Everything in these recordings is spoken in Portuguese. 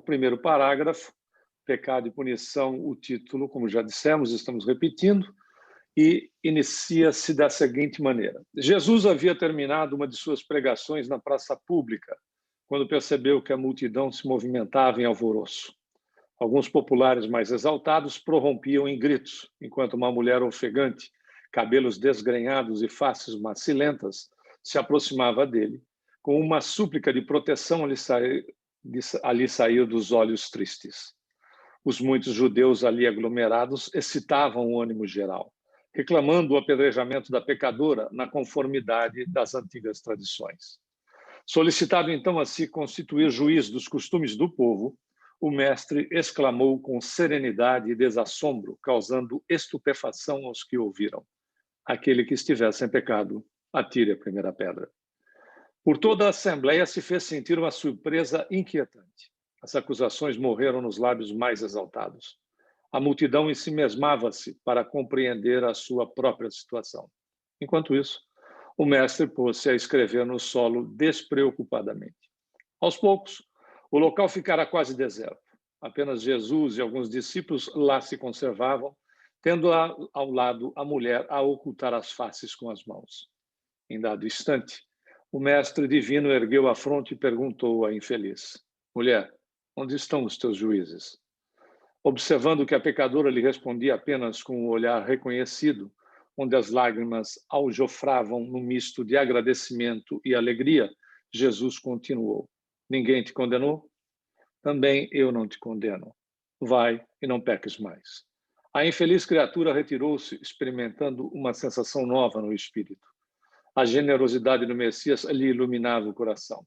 primeiro parágrafo, pecado e punição, o título, como já dissemos, estamos repetindo, e inicia-se da seguinte maneira. Jesus havia terminado uma de suas pregações na praça pública, quando percebeu que a multidão se movimentava em alvoroço. Alguns populares mais exaltados prorrompiam em gritos, enquanto uma mulher ofegante, cabelos desgrenhados e faces macilentas, se aproximava dele, com uma súplica de proteção ali sair dos olhos tristes. Os muitos judeus ali aglomerados excitavam o ânimo geral, reclamando o apedrejamento da pecadora na conformidade das antigas tradições. Solicitado então a se constituir juiz dos costumes do povo, o mestre exclamou com serenidade e desassombro, causando estupefação aos que ouviram: aquele que estiver sem pecado, atire a primeira pedra. Por toda a assembleia se fez sentir uma surpresa inquietante. As acusações morreram nos lábios mais exaltados. A multidão ensimesmava-se para compreender a sua própria situação. Enquanto isso, o mestre pôs-se a escrever no solo despreocupadamente. Aos poucos, o local ficara quase deserto. Apenas Jesus e alguns discípulos lá se conservavam, tendo ao lado a mulher a ocultar as faces com as mãos. Em dado instante, o mestre divino ergueu a fronte e perguntou à infeliz: mulher, onde estão os teus juízes? Observando que a pecadora lhe respondia apenas com um olhar reconhecido, onde as lágrimas aljofravam num misto de agradecimento e alegria, Jesus continuou: ninguém te condenou? Também eu não te condeno. Vai e não peques mais. A infeliz criatura retirou-se, experimentando uma sensação nova no espírito. A generosidade do Messias lhe iluminava o coração,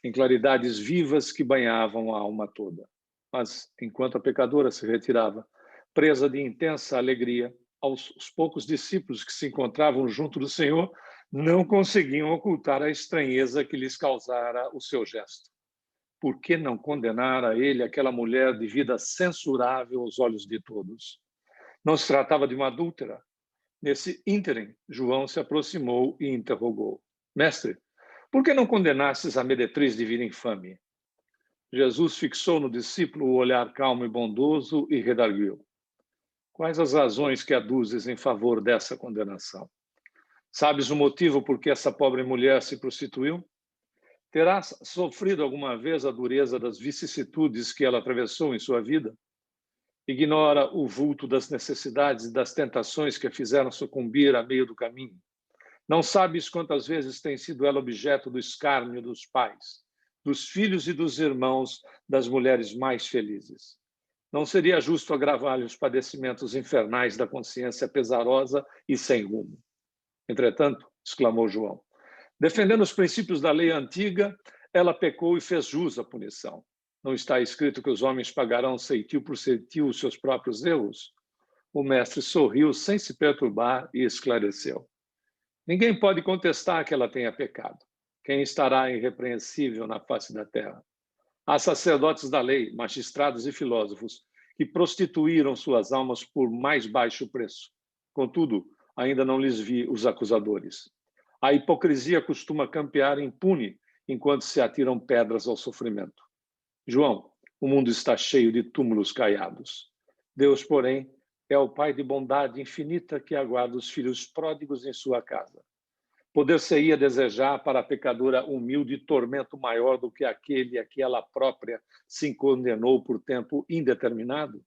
em claridades vivas que banhavam a alma toda. Mas, enquanto a pecadora se retirava, presa de intensa alegria, os poucos discípulos que se encontravam junto do Senhor não conseguiam ocultar a estranheza que lhes causara o seu gesto. Por que não condenar a ele aquela mulher de vida censurável aos olhos de todos? Não se tratava de uma adúltera. Nesse ínterim, João se aproximou e interrogou: mestre, por que não condenastes a meretriz de vida infame? Jesus fixou no discípulo o olhar calmo e bondoso e redarguiu: quais as razões que aduzes em favor dessa condenação? Sabes o motivo por que essa pobre mulher se prostituiu? Terás sofrido alguma vez a dureza das vicissitudes que ela atravessou em sua vida? Ignora o vulto das necessidades e das tentações que a fizeram sucumbir a meio do caminho. Não sabes quantas vezes tem sido ela objeto do escárnio dos pais, dos filhos e dos irmãos das mulheres mais felizes. Não seria justo agravar-lhe os padecimentos infernais da consciência pesarosa e sem rumo. Entretanto, exclamou João, defendendo os princípios da lei antiga, ela pecou e fez jus à punição. Não está escrito que os homens pagarão ceitil por ceitil os seus próprios erros? O mestre sorriu sem se perturbar e esclareceu: ninguém pode contestar que ela tenha pecado. Quem estará irrepreensível na face da terra? Há sacerdotes da lei, magistrados e filósofos que prostituíram suas almas por mais baixo preço. Contudo, ainda não lhes vi os acusadores. A hipocrisia costuma campear impune enquanto se atiram pedras ao sofrimento. João, o mundo está cheio de túmulos caiados. Deus, porém, é o Pai de bondade infinita que aguarda os filhos pródigos em sua casa. Poder-se-ia desejar para a pecadora humilde tormento maior do que aquele a que ela própria se condenou por tempo indeterminado?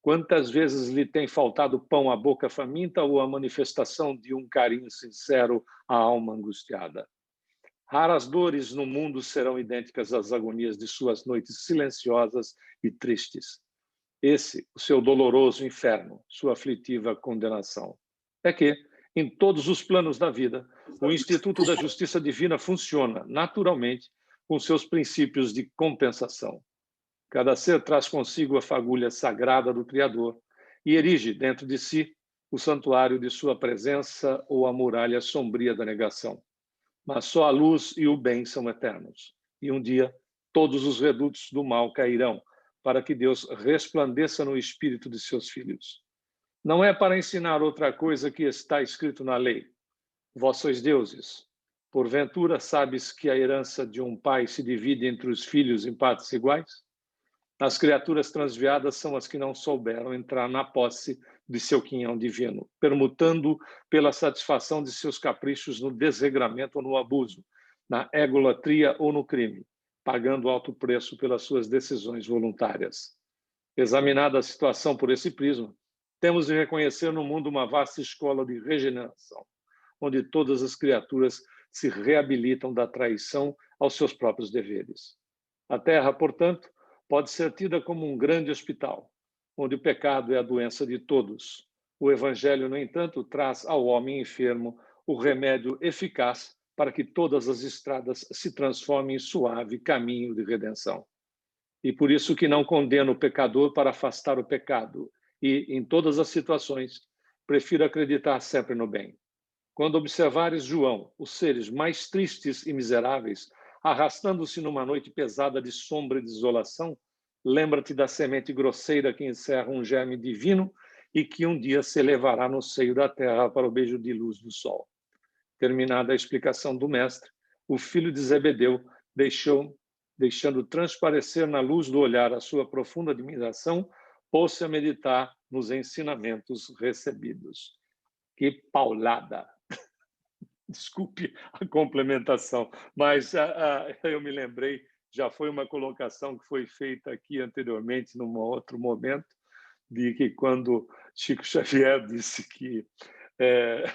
Quantas vezes lhe tem faltado pão à boca faminta ou a manifestação de um carinho sincero à alma angustiada? Raras dores no mundo serão idênticas às agonias de suas noites silenciosas e tristes. Esse, o seu doloroso inferno, sua aflitiva condenação. É que, em todos os planos da vida, o Instituto da Justiça Divina funciona, naturalmente, com seus princípios de compensação. Cada ser traz consigo a fagulha sagrada do Criador e erige dentro de si o santuário de sua presença ou a muralha sombria da negação. Mas só a luz e o bem são eternos. E um dia, todos os redutos do mal cairão, para que Deus resplandeça no espírito de seus filhos. Não é para ensinar outra coisa que está escrito na lei. Vós sois deuses. Porventura sabes que a herança de um pai se divide entre os filhos em partes iguais? As criaturas transviadas são as que não souberam entrar na posse de seu quinhão divino, permutando pela satisfação de seus caprichos no desregramento ou no abuso, na egolatria ou no crime, pagando alto preço pelas suas decisões voluntárias. Examinada a situação por esse prisma, temos de reconhecer no mundo uma vasta escola de regeneração, onde todas as criaturas se reabilitam da traição aos seus próprios deveres. A Terra, portanto, pode ser tida como um grande hospital, onde o pecado é a doença de todos. O Evangelho, no entanto, traz ao homem enfermo o remédio eficaz para que todas as estradas se transformem em suave caminho de redenção. E por isso que não condeno o pecador para afastar o pecado e, em todas as situações, prefiro acreditar sempre no bem. Quando observares João, os seres mais tristes e miseráveis, arrastando-se numa noite pesada de sombra e desolação, lembra-te da semente grosseira que encerra um germe divino e que um dia se elevará no seio da terra para o beijo de luz do sol. Terminada a explicação do mestre, o filho de Zebedeu deixando transparecer na luz do olhar a sua profunda admiração, pôs-se a meditar nos ensinamentos recebidos. Que paulada! Desculpe a complementação, mas eu me lembrei, já foi uma colocação que foi feita aqui anteriormente, num outro momento, de que quando Chico Xavier disse que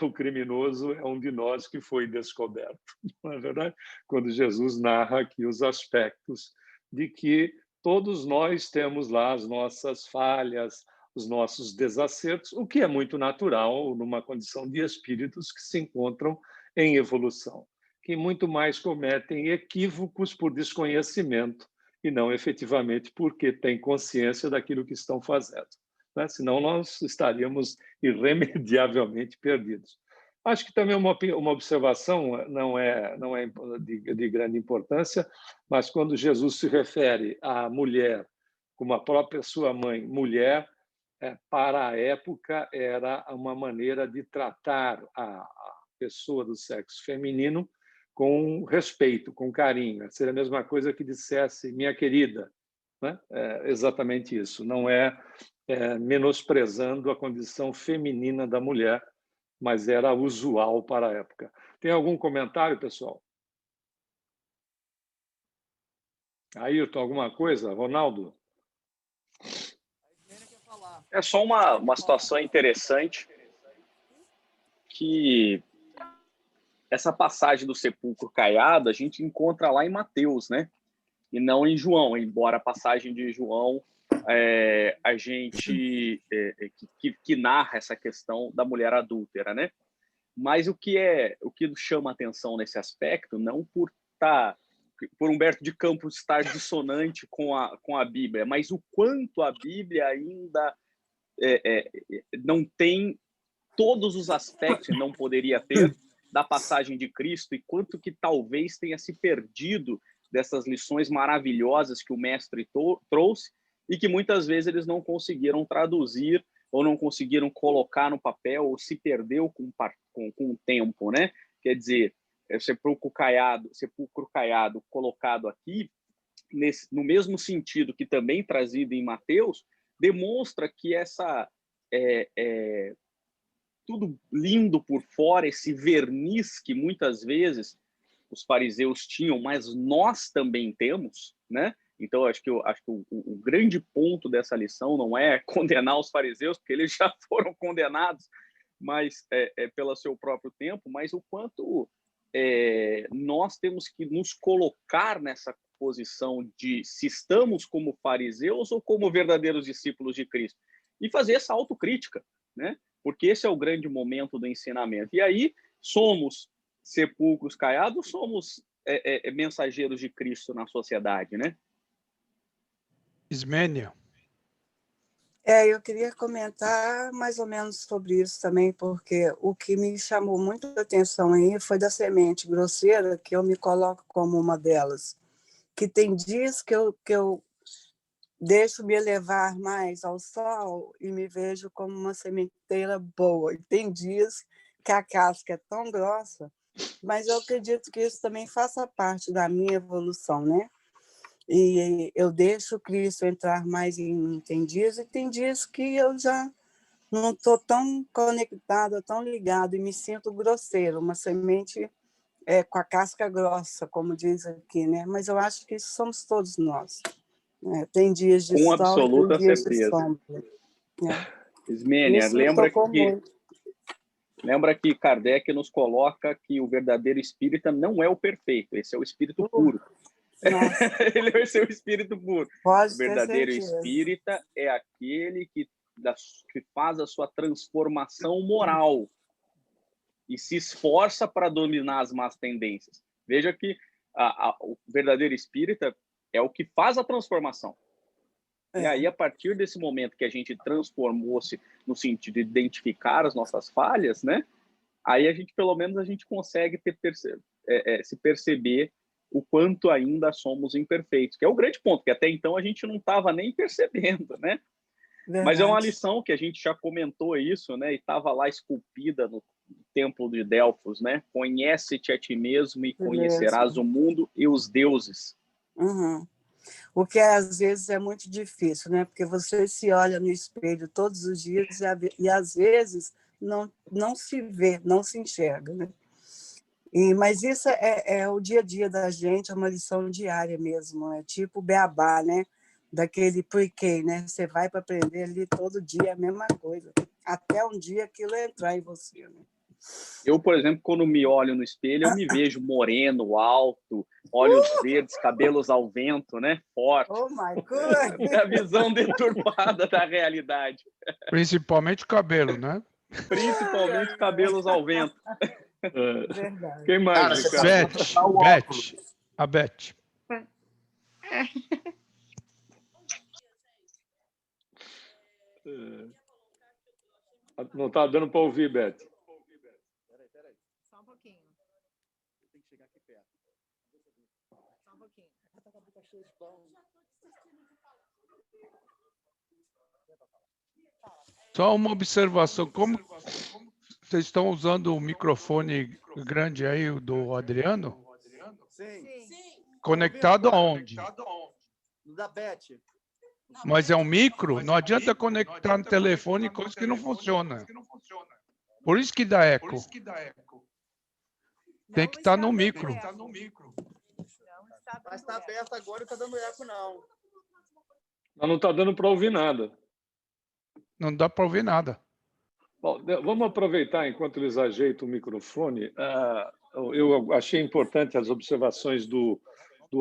o criminoso é um de nós que foi descoberto, não é verdade? Quando Jesus narra aqui os aspectos de que todos nós temos lá as nossas falhas, os nossos desacertos, o que é muito natural numa condição de espíritos que se encontram em evolução, que muito mais cometem equívocos por desconhecimento e não efetivamente porque têm consciência daquilo que estão fazendo. Né? Senão nós estaríamos irremediavelmente perdidos. Acho que também uma observação não é de grande importância, mas quando Jesus se refere à mulher como a própria sua mãe, mulher, para a época era uma maneira de tratar a pessoa do sexo feminino com respeito, com carinho. Seria a mesma coisa que dissesse minha querida, né? É exatamente isso. Não é menosprezando a condição feminina da mulher, mas era usual para a época. Tem algum comentário, pessoal? Ayrton, alguma coisa? Ronaldo? É só uma situação interessante que essa passagem do sepulcro caiado a gente encontra lá em Mateus, né? E não em João, embora a passagem de João a gente que narra essa questão da mulher adúltera, né? Mas o que chama atenção nesse aspecto, não por Humberto de Campos estar dissonante com a Bíblia, mas o quanto a Bíblia ainda não tem todos os aspectos, não poderia ter, da passagem de Cristo, e quanto que talvez tenha se perdido dessas lições maravilhosas que o mestre trouxe e que muitas vezes eles não conseguiram traduzir ou não conseguiram colocar no papel ou se perdeu com o tempo, né? Quer dizer, sepulcro caiado colocado aqui, no mesmo sentido que também trazido em Mateus, demonstra que essa tudo lindo por fora, esse verniz que muitas vezes os fariseus tinham, mas nós também temos, né? Então, acho que o grande ponto dessa lição não é condenar os fariseus, porque eles já foram condenados, mas pelo seu próprio tempo, mas o quanto nós temos que nos colocar nessa posição de se estamos como fariseus ou como verdadeiros discípulos de Cristo, e fazer essa autocrítica, né? Porque esse é o grande momento do ensinamento. E aí, somos sepulcros caiados, somos mensageiros de Cristo na sociedade, né? Ismênia. Eu queria comentar mais ou menos sobre isso também, porque o que me chamou muito a atenção aí foi da semente grosseira, que eu me coloco como uma delas, que tem dias que eu deixo me elevar mais ao sol e me vejo como uma sementeira boa. E tem dias que a casca é tão grossa, mas eu acredito que isso também faça parte da minha evolução, né? E eu deixo Cristo entrar mais em mim. Tem dias e tem dias que eu já não estou tão conectada, tão ligada, e me sinto grosseiro, uma semente com a casca grossa, como diz aqui, né? Mas eu acho que somos todos nós. Né? Tem dias de Com sol e tem absoluta dias de certeza. sombra. Né? Ismênia, Isso me tocou muito. Lembra que Kardec nos coloca que o verdadeiro espírita não é o perfeito, esse é o espírito puro. Nossa. Ele é o seu espírito puro. Pode O ter verdadeiro certeza. espírita é aquele que faz a sua transformação moral e se esforça para dominar as más tendências. Veja que o verdadeiro espírita é o que faz a transformação. E aí, a partir desse momento que a gente transformou-se no sentido de identificar as nossas falhas, né? Aí a gente, pelo menos, a gente consegue se perceber o quanto ainda somos imperfeitos, que é o grande ponto, que até então a gente não estava nem percebendo, né? Verdade. Mas é uma lição que a gente já comentou isso, né? E estava lá esculpida no templo de Delfos, né? Conhece-te a ti mesmo e conhecerás o mundo e os deuses. Uhum. O que às vezes é muito difícil, né? Porque você se olha no espelho todos os dias e às vezes não se vê, não se enxerga, né? Mas isso é o dia a dia da gente, é uma lição diária mesmo, é tipo beabá, né? Daquele pre-K, né? Você vai para aprender ali todo dia a mesma coisa, até um dia aquilo entrar em você, né? Eu, por exemplo, quando me olho no espelho, eu me vejo moreno, alto, olhos verdes, cabelos ao vento, né? Forte. Oh, my God! A visão deturpada da realidade. Principalmente o cabelo, né? Principalmente cabelos ao vento. Verdade. Quem mais, Cara, Ricardo? A Beth. Não está dando para ouvir, Beth. Peraí. Só um pouquinho. Tem que chegar aqui perto. Só um pouquinho. Só uma observação. Como vocês estão usando o microfone grande aí do Adriano? Sim. Conectado aonde? Da Beth. Mas é um micro? Não adianta conectar no telefone coisa que não funciona. Por isso que dá eco. Tem que estar no micro. Mas está aberto agora e está dando eco, não. Não está dando para ouvir nada. Não dá para ouvir nada. Bom, vamos aproveitar enquanto eles ajeitam o microfone. Eu achei importante as observações do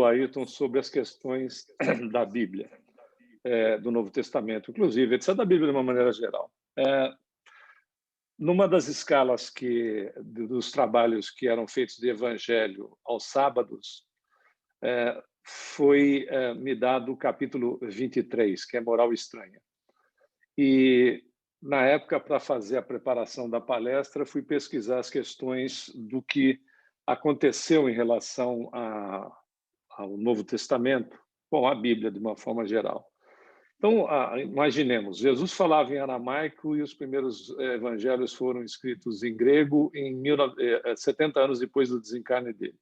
Ayrton sobre as questões da Bíblia, do Novo Testamento, inclusive, etc., da Bíblia de uma maneira geral. Numa das escalas dos trabalhos que eram feitos de Evangelho aos sábados, foi me dado o capítulo 23, que é Moral Estranha. E, na época, para fazer a preparação da palestra, fui pesquisar as questões do que aconteceu em relação ao Novo Testamento, com a Bíblia, de uma forma geral. Então, imaginemos, Jesus falava em aramaico e os primeiros evangelhos foram escritos em grego em 70 anos depois do desencarne dele.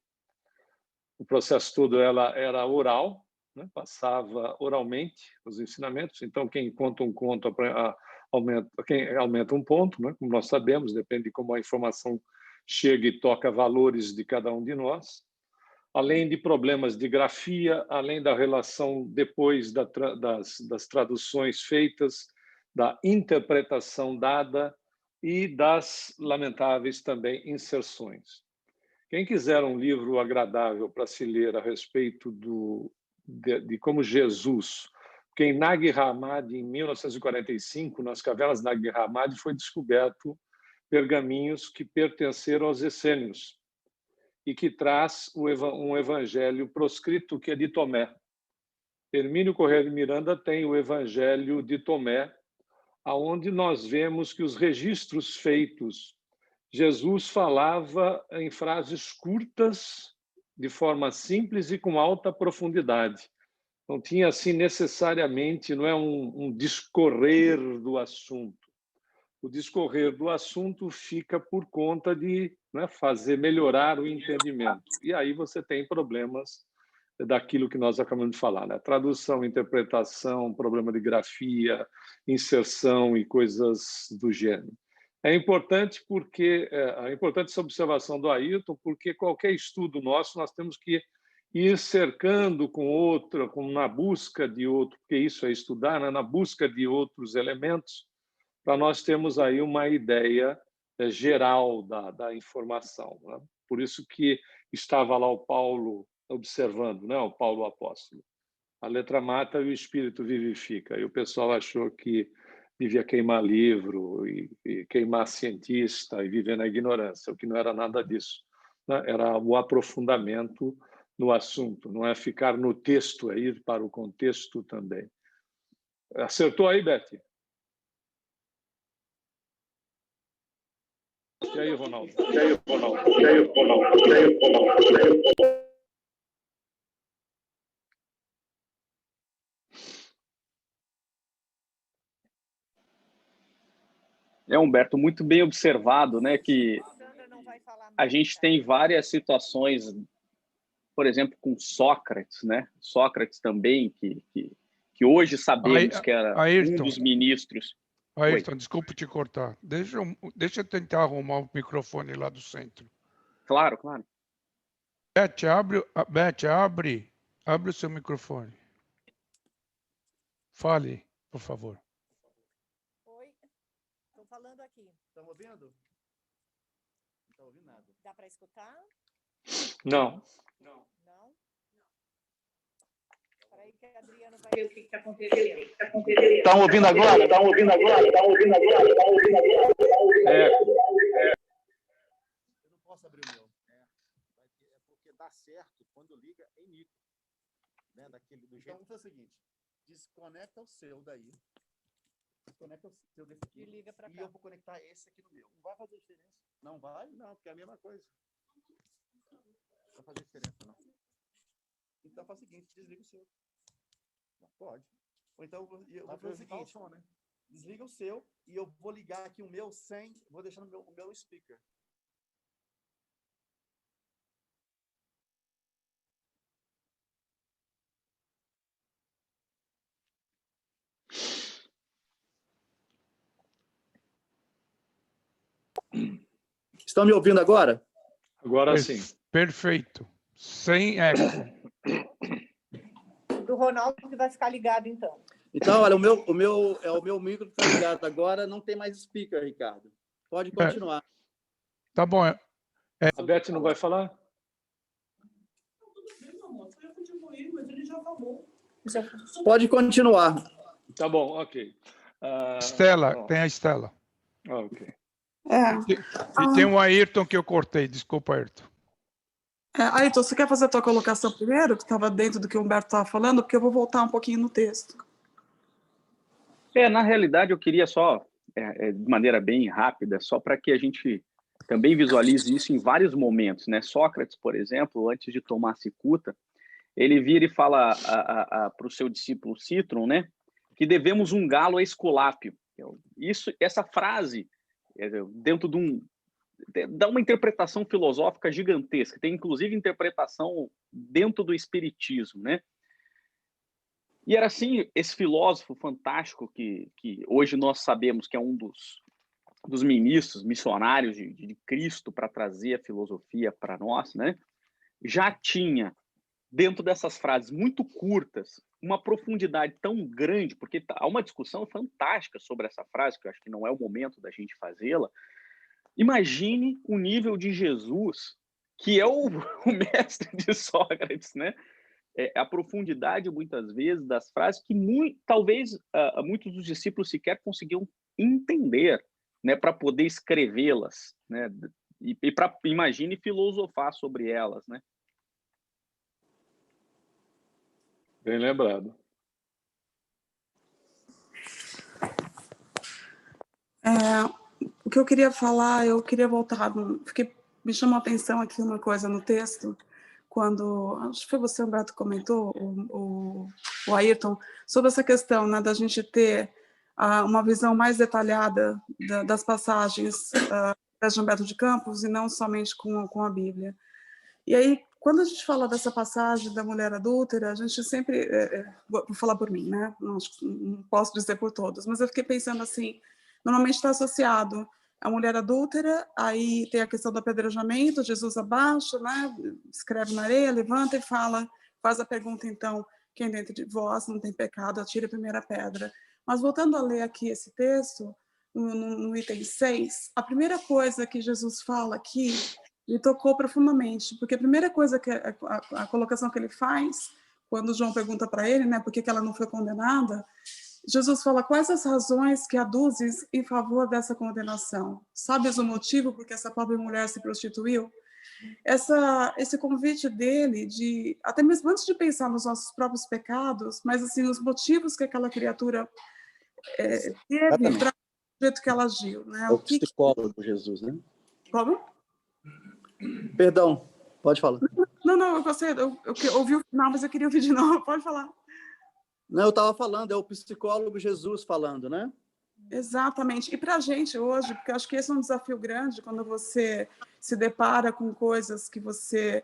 O processo todo era oral, né? Passava oralmente os ensinamentos. Então, quem conta um conto aumenta um ponto, né? Como nós sabemos, depende de como a informação chega e toca valores de cada um de nós. Além de problemas de grafia, além da relação depois das traduções feitas, da interpretação dada e das lamentáveis também inserções. Quem quiser um livro agradável para se ler a respeito de como Jesus, porque em Nag Hammadi, em 1945, nas cavernas de Nag Hammadi, foi descoberto pergaminhos que pertenceram aos essênios e que traz um evangelho proscrito que é de Tomé. Hermínio Corrêa de Miranda tem o Evangelho de Tomé, aonde nós vemos que os registros feitos, Jesus falava em frases curtas, de forma simples e com alta profundidade. Não tinha, assim, necessariamente, não é um discorrer do assunto. O discorrer do assunto fica por conta de, né, fazer melhorar o entendimento. E aí você tem problemas daquilo que nós acabamos de falar, né? Tradução, interpretação, problema de grafia, inserção e coisas do gênero. É importante essa observação do Ayrton, porque qualquer estudo nosso nós temos que ir cercando com outro, na busca de outro, porque isso é estudar, né? Na busca de outros elementos, para nós termos aí uma ideia geral da informação, né? Por isso que estava lá o Paulo observando, né? O Paulo apóstolo. A letra mata e o espírito vivifica. E o pessoal achou que devia queimar livro e queimar cientista e viver na ignorância, o que não era nada disso, né? Era o aprofundamento no assunto, não é ficar no texto, é ir para o contexto também. Acertou aí, Beth? E aí, Ronaldo? Humberto, muito bem observado, né, que a gente tem várias situações, por exemplo, com Sócrates, né? Sócrates também, que hoje sabemos que era um dos ministros. Ayrton, desculpa te cortar. Deixa eu tentar arrumar o microfone lá do centro. Claro, claro. Beth, abre o seu microfone. Fale, por favor. Oi, estou falando aqui. Estão ouvindo? Não está ouvindo nada. Dá para escutar? Não. Não? Peraí que a Adriana vai ver o que está acontecendo. Estão ouvindo agora? Eu não posso abrir o meu. É porque dá certo quando liga em micro. Né? Daquele, do jeito. Então, vou fazer o seguinte. Desconecta o seu daí. Desconecta o seu desse aqui. E liga para cá. E eu vou conectar esse aqui no meu. Não vai fazer diferença. Não vai? Não, porque é a mesma coisa. Não vai fazer diferença, não. Então, faz o seguinte. Desliga o seu. Não, pode. Ou então, eu vou fazer o seguinte. Som, né? Desliga o seu e eu vou ligar aqui o meu sem... Vou deixar o meu speaker. Estão me ouvindo agora? Agora sim. Perfeito. Sem eco. Do Ronaldo que vai ficar ligado, então. Então, olha, o meu micro está ligado agora, não tem mais speaker, Ricardo. Pode continuar. Tá bom. A Beth não vai falar? Pode continuar. Tá bom, ok. Estela, tem a Estela. Ok. E tem o Ayrton que eu cortei. Desculpa, Ayrton. Ayrton, você quer fazer a tua colocação primeiro, que estava dentro do que o Humberto estava falando? Porque eu vou voltar um pouquinho no texto. Na realidade, eu queria só, de maneira bem rápida, só para que a gente também visualize isso em vários momentos, né? Sócrates, por exemplo, antes de tomar a cicuta, ele vira e fala para o seu discípulo Citron, né, que devemos um galo a Esculápio. Essa frase, dentro dá uma interpretação filosófica gigantesca, tem inclusive interpretação dentro do espiritismo, né? E era assim, esse filósofo fantástico que hoje nós sabemos que é um dos ministros, missionários de Cristo para trazer a filosofia para nós, né? Já tinha, dentro dessas frases muito curtas, uma profundidade tão grande, porque há uma discussão fantástica sobre essa frase, que eu acho que não é o momento da gente fazê-la. Imagine o nível de Jesus, que é o mestre de Sócrates, né? A profundidade, muitas vezes, das frases que talvez muitos dos discípulos sequer conseguiam entender, né, para poder escrevê-las, né? E para, imagine, filosofar sobre elas, né? Bem lembrado. O que eu queria falar, eu queria voltar, me chamou a atenção aqui uma coisa no texto, quando, acho que foi você, Humberto, comentou, o Ayrton, sobre essa questão, né, da gente ter uma visão mais detalhada das passagens de Humberto de Campos e não somente com a Bíblia. E aí, quando a gente fala dessa passagem da mulher adúltera, a gente sempre, vou falar por mim, né? Não posso dizer por todos, mas eu fiquei pensando assim, normalmente está associado a mulher adúltera, aí tem a questão do apedrejamento, Jesus abaixa, né? Escreve na areia, levanta e fala, faz a pergunta então, quem dentro de vós não tem pecado, atire a primeira pedra. Mas voltando a ler aqui esse texto, no item 6, a primeira coisa que Jesus fala aqui me tocou profundamente, porque a primeira coisa que a colocação que ele faz, quando João pergunta para ele, né, por que ela não foi condenada, Jesus fala quais as razões que aduzes em favor dessa condenação. Sabes o motivo por que essa pobre mulher se prostituiu? Esse convite dele de, até mesmo antes de pensar nos nossos próprios pecados, mas assim, os motivos que aquela criatura teve para o jeito que ela agiu. Né? É o psicólogo Jesus, né? Como? Perdão, pode falar. Não, eu gostei, eu ouvi o final, mas eu queria ouvir de novo, pode falar. Não, eu estava falando, é o psicólogo Jesus falando, né? Exatamente. E para a gente hoje, porque eu acho que esse é um desafio grande, quando você se depara com coisas que você,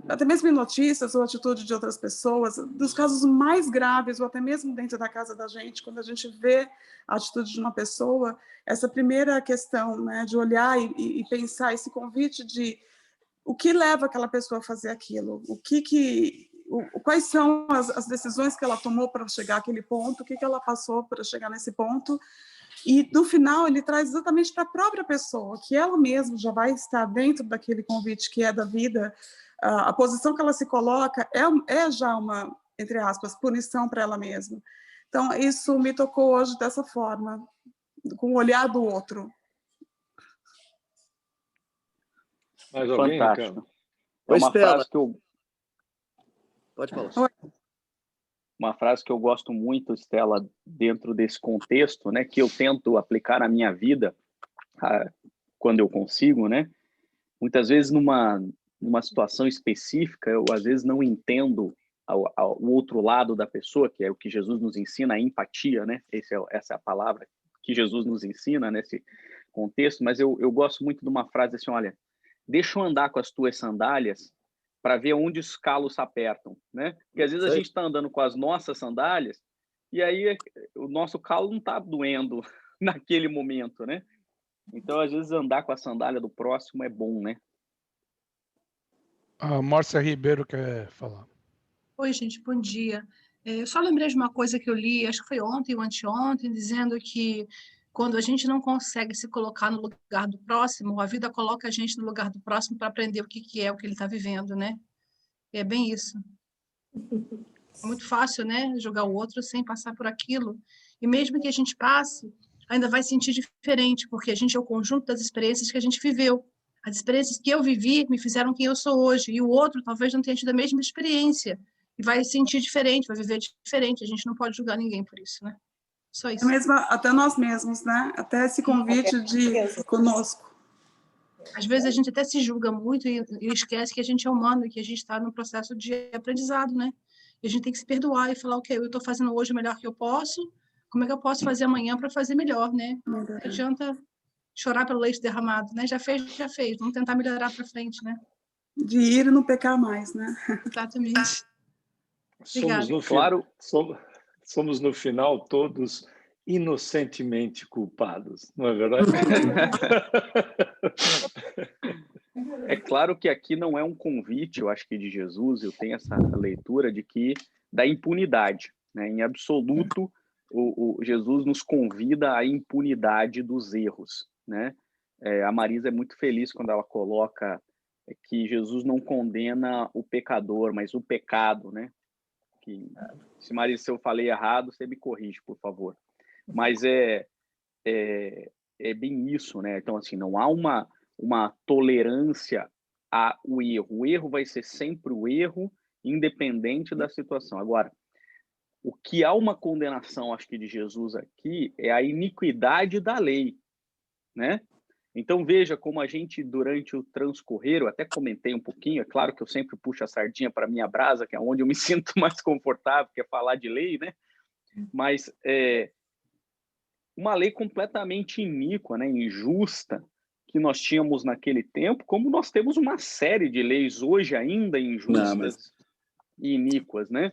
até mesmo em notícias ou atitude de outras pessoas, dos casos mais graves, ou até mesmo dentro da casa da gente, quando a gente vê a atitude de uma pessoa, essa primeira questão, né, de olhar e pensar, esse convite de o que leva aquela pessoa a fazer aquilo, quais são as decisões que ela tomou para chegar àquele ponto, o que ela passou para chegar nesse ponto, e no final ele traz exatamente para a própria pessoa, que ela mesma já vai estar dentro daquele convite que é da vida, a posição que ela se coloca é já uma, entre aspas, punição para ela mesma. Então isso me tocou hoje dessa forma, com o olhar do outro. Mais alguém, Fantástico. Ricardo? É uma frase que eu... Pode falar. Uma frase que eu gosto muito, Estela, dentro desse contexto, né, que eu tento aplicar na minha vida quando eu consigo, né? Muitas vezes numa situação específica, eu às vezes não entendo o outro lado da pessoa, que é o que Jesus nos ensina, a empatia, né? Essa é a palavra que Jesus nos ensina nesse contexto, mas eu gosto muito de uma frase assim, olha, deixa eu andar com as tuas sandálias para ver onde os calos se apertam, né? Porque às vezes a gente está andando com as nossas sandálias e aí o nosso calo não está doendo naquele momento, né? Então, às vezes, andar com a sandália do próximo é bom, né? A Márcia Ribeiro quer falar. Oi, gente, bom dia. Eu só lembrei de uma coisa que eu li, acho que foi ontem ou anteontem, dizendo que quando a gente não consegue se colocar no lugar do próximo, a vida coloca a gente no lugar do próximo para aprender o que é o que ele está vivendo, né? É bem isso. É muito fácil, né? Julgar o outro sem passar por aquilo. E mesmo que a gente passe, ainda vai sentir diferente, porque a gente é o conjunto das experiências que a gente viveu. As experiências que eu vivi me fizeram quem eu sou hoje, e o outro talvez não tenha tido a mesma experiência, e vai sentir diferente, vai viver diferente. A gente não pode julgar ninguém por isso, né? Só isso. Até nós mesmos, né? Até esse convite de conosco. Às vezes a gente até se julga muito e esquece que a gente é humano e que a gente está no processo de aprendizado, né? E a gente tem que se perdoar e falar, ok, eu estou fazendo hoje o melhor que eu posso, como é que eu posso fazer amanhã para fazer melhor, né? Não adianta chorar pelo leite derramado, né? Já fez, vamos tentar melhorar para frente, né? De ir e não pecar mais, né? Exatamente. Somos no final todos inocentemente culpados, não é verdade? É claro que aqui não é um convite, eu acho que de Jesus, eu tenho essa leitura de que da impunidade, né? Em absoluto, o Jesus nos convida à impunidade dos erros, né? A Marisa é muito feliz quando ela coloca que Jesus não condena o pecador, mas o pecado, né? Que, se Marisa, se eu falei errado, você me corrige, por favor. Mas é bem isso, né? Então, assim, não há uma tolerância ao erro. O erro vai ser sempre o erro, independente da situação. Agora, o que há uma condenação, acho que de Jesus aqui, é a iniquidade da lei, né? Então, veja como a gente, durante o transcorrer, eu até comentei um pouquinho, é claro que eu sempre puxo a sardinha para a minha brasa, que é onde eu me sinto mais confortável, que é falar de lei, né? Mas uma lei completamente iníqua, né? Injusta, que nós tínhamos naquele tempo, como nós temos uma série de leis hoje ainda injustas e iníquas, né?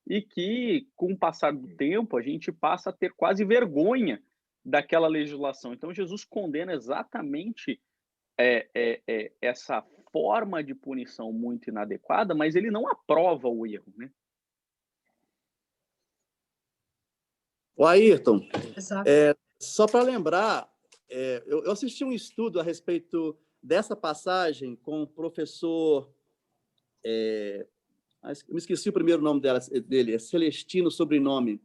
E que, com o passar do tempo, a gente passa a ter quase vergonha daquela legislação. Então, Jesus condena exatamente essa forma de punição muito inadequada, mas ele não aprova o erro, né? O Ayrton, Exato. só para lembrar, eu assisti um estudo a respeito dessa passagem com o professor, eu me esqueci o primeiro nome dele, é Celestino, sobrenome,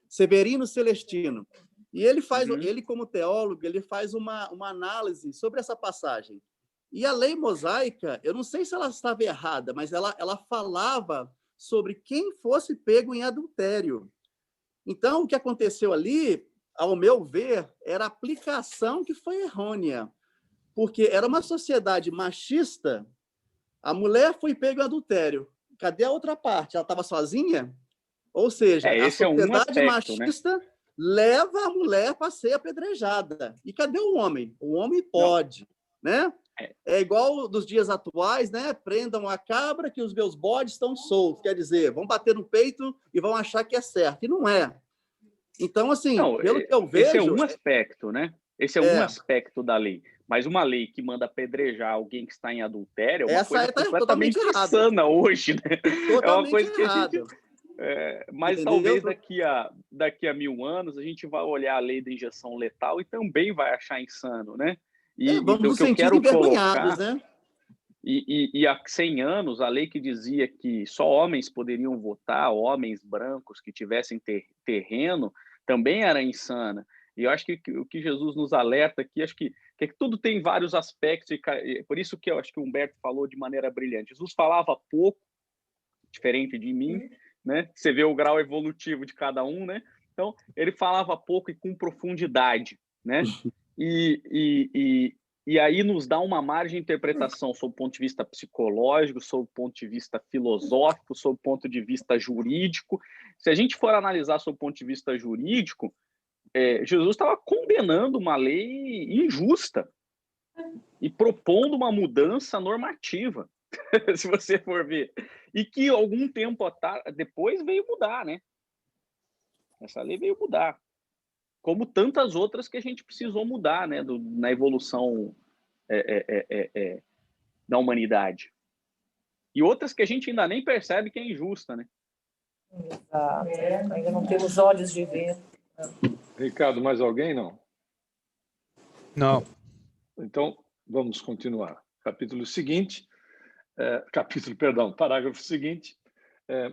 Severino Celestino. E ele faz, ele como teólogo, ele faz uma análise sobre essa passagem. E a lei mosaica, eu não sei se ela estava errada, mas ela falava sobre quem fosse pego em adultério. Então, o que aconteceu ali, ao meu ver, era a aplicação que foi errônea, porque era uma sociedade machista, a mulher foi pega em adultério. Cadê a outra parte? Ela estava sozinha? Ou seja, a sociedade machista, né, leva a mulher para ser apedrejada. E cadê o homem? O homem pode, né? É igual dos dias atuais, né? Prendam a cabra que os meus bodes estão soltos. Quer dizer, vão bater no peito e vão achar que é certo. E não é. Então, assim, pelo que eu vejo... Esse é um aspecto, né? Esse é um aspecto da lei. Mas uma lei que manda apedrejar alguém que está em adultério é uma coisa completamente insana hoje, né? Totalmente é uma coisa que a gente... errado. Mas talvez daqui a 1000 anos a gente vai olhar a lei da injeção letal e também vai achar insano, né? Vamos nos sentir envergonhados, né? E há 100 anos, a lei que dizia que só homens poderiam votar, homens brancos que tivessem terreno, também era insana. E eu acho que o que Jesus nos alerta aqui, acho que tudo tem vários aspectos, e por isso que eu acho que o Humberto falou de maneira brilhante. Jesus falava pouco, diferente de mim, né? Você vê o grau evolutivo de cada um, né? Então, ele falava pouco e com profundidade, né? E aí nos dá uma margem de interpretação sob o ponto de vista psicológico, sob o ponto de vista filosófico, sob o ponto de vista jurídico. Se a gente for analisar sob o ponto de vista jurídico, Jesus estava condenando uma lei injusta e propondo uma mudança normativa, se você for ver. E que algum tempo depois veio mudar, né? Essa lei veio mudar. Como tantas outras que a gente precisou mudar, né, na evolução da humanidade. E outras que a gente ainda nem percebe que é injusta, né? Exato. Ainda não temos olhos de ver. Ricardo, mais alguém? Não? Não. Então, vamos continuar. Parágrafo seguinte.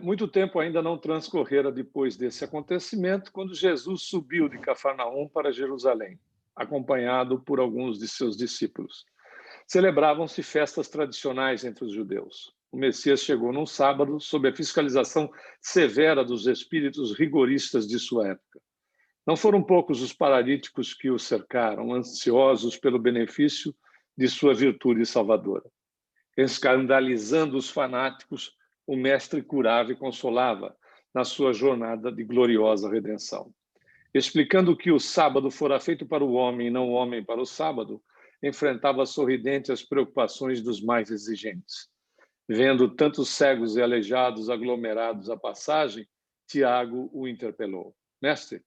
Muito tempo ainda não transcorrera depois desse acontecimento, quando Jesus subiu de Cafarnaum para Jerusalém, acompanhado por alguns de seus discípulos. Celebravam-se festas tradicionais entre os judeus. O Messias chegou num sábado, sob a fiscalização severa dos espíritos rigoristas de sua época. Não foram poucos os paralíticos que o cercaram, ansiosos pelo benefício de sua virtude salvadora. Escandalizando os fanáticos, o mestre curava e consolava na sua jornada de gloriosa redenção. Explicando que o sábado fora feito para o homem e não o homem para o sábado, enfrentava sorridente as preocupações dos mais exigentes. Vendo tantos cegos e aleijados aglomerados à passagem, Tiago o interpelou. Mestre,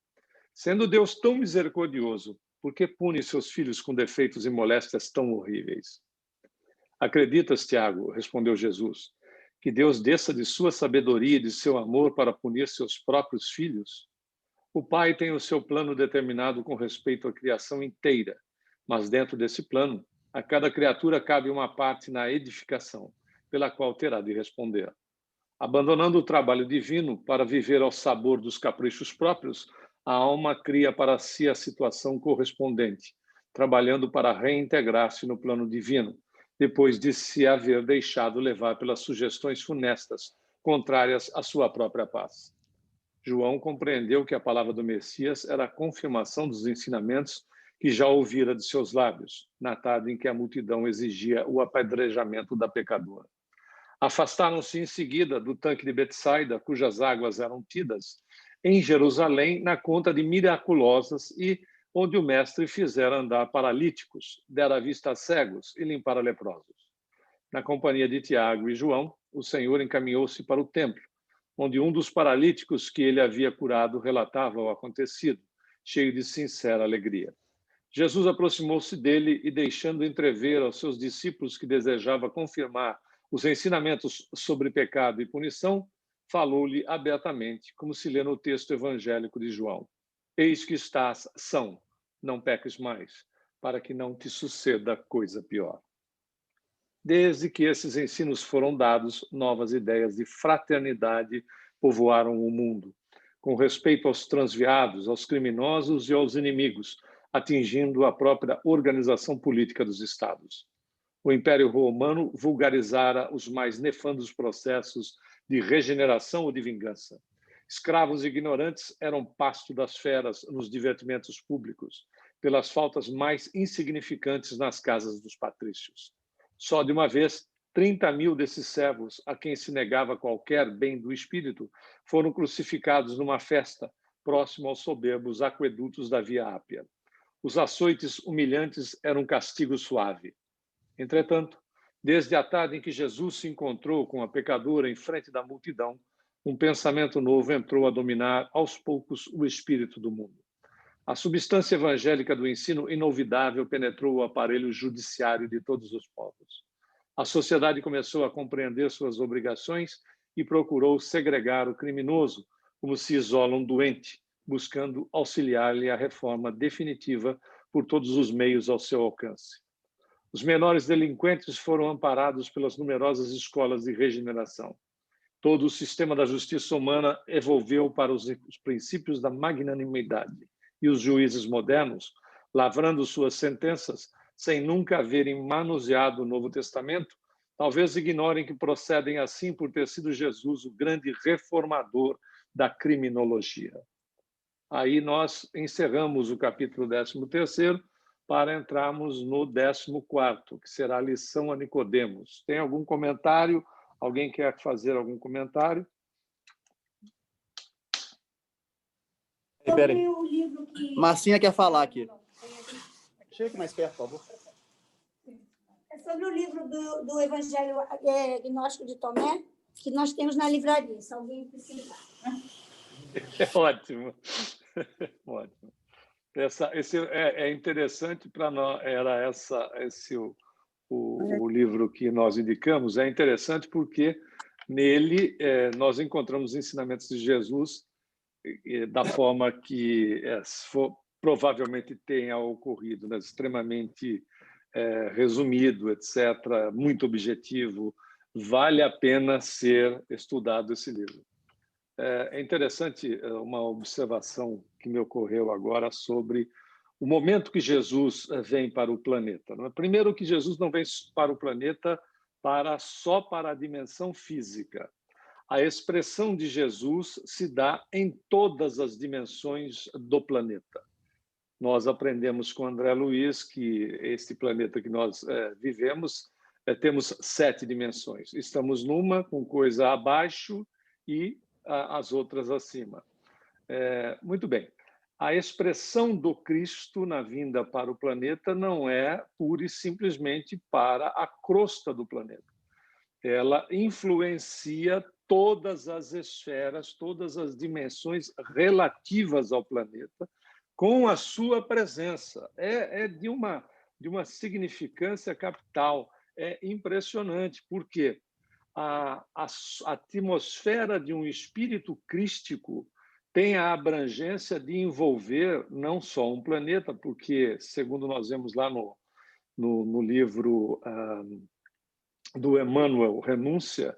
sendo Deus tão misericordioso, por que pune seus filhos com defeitos e moléstias tão horríveis? Acreditas, Tiago, respondeu Jesus, que Deus desça de sua sabedoria e de seu amor para punir seus próprios filhos? O Pai tem o seu plano determinado com respeito à criação inteira, mas dentro desse plano, a cada criatura cabe uma parte na edificação, pela qual terá de responder. Abandonando o trabalho divino para viver ao sabor dos caprichos próprios, a alma cria para si a situação correspondente, trabalhando para reintegrar-se no plano divino, depois de se haver deixado levar pelas sugestões funestas, contrárias à sua própria paz. João compreendeu que a palavra do Messias era a confirmação dos ensinamentos que já ouvira de seus lábios, na tarde em que a multidão exigia o apedrejamento da pecadora. Afastaram-se em seguida do tanque de Betsaida, cujas águas eram tidas em Jerusalém na conta de miraculosas, e onde o mestre fizera andar paralíticos, dera vista a cegos e limpara leprosos. Na companhia de Tiago e João, o Senhor encaminhou-se para o templo, onde um dos paralíticos que ele havia curado relatava o acontecido, cheio de sincera alegria. Jesus aproximou-se dele e, deixando entrever aos seus discípulos que desejava confirmar os ensinamentos sobre pecado e punição, falou-lhe abertamente, como se lê no texto evangélico de João. Eis que estás são, não peques mais, para que não te suceda coisa pior. Desde que esses ensinos foram dados, novas ideias de fraternidade povoaram o mundo, com respeito aos transviados, aos criminosos e aos inimigos, atingindo a própria organização política dos Estados. O Império Romano vulgarizara os mais nefandos processos de regeneração ou de vingança. Escravos ignorantes eram pasto das feras nos divertimentos públicos, pelas faltas mais insignificantes nas casas dos patrícios. Só de uma vez, 30.000 desses servos, a quem se negava qualquer bem do espírito, foram crucificados numa festa, próximo aos soberbos aquedutos da Via Ápia. Os açoites humilhantes eram um castigo suave. Entretanto, desde a tarde em que Jesus se encontrou com a pecadora em frente da multidão, um pensamento novo entrou a dominar, aos poucos, o espírito do mundo. A substância evangélica do ensino inolvidável penetrou o aparelho judiciário de todos os povos. A sociedade começou a compreender suas obrigações e procurou segregar o criminoso, como se isola um doente, buscando auxiliar-lhe a reforma definitiva por todos os meios ao seu alcance. Os menores delinquentes foram amparados pelas numerosas escolas de regeneração. Todo o sistema da justiça humana evolveu para os princípios da magnanimidade, e os juízes modernos, lavrando suas sentenças, sem nunca haverem manuseado o Novo Testamento, talvez ignorem que procedem assim por ter sido Jesus o grande reformador da criminologia. Aí nós encerramos o capítulo 13º para entrarmos no 14º, que será a lição a Nicodemos. Tem algum comentário? Alguém quer fazer algum comentário? Espera aí. Marcinha quer falar aqui. Chega aqui mais perto, por favor. É sobre o livro do Evangelho Gnóstico de Tomé, que nós temos na livraria, se alguém precisar. É ótimo. Ótimo. Esse é interessante para nós, era esse o livro que nós indicamos, é interessante porque nele nós encontramos ensinamentos de Jesus da forma que provavelmente tenha ocorrido, né? Extremamente resumido, etc., muito objetivo. Vale a pena ser estudado esse livro. É interessante uma observação que me ocorreu agora sobre o momento que Jesus vem para o planeta. Primeiro, que Jesus não vem para o planeta só para a dimensão física. A expressão de Jesus se dá em todas as dimensões do planeta. Nós aprendemos com André Luiz que este planeta que nós vivemos, temos 7 dimensões. Estamos numa com coisa abaixo e as outras acima. Muito bem. A expressão do Cristo na vinda para o planeta não é pura e simplesmente para a crosta do planeta. Ela influencia todas as esferas, todas as dimensões relativas ao planeta, com a sua presença. É de uma significância capital. É impressionante, porque a atmosfera de um espírito crístico tem a abrangência de envolver não só um planeta, porque, segundo nós vemos lá no livro do Emmanuel, Renúncia,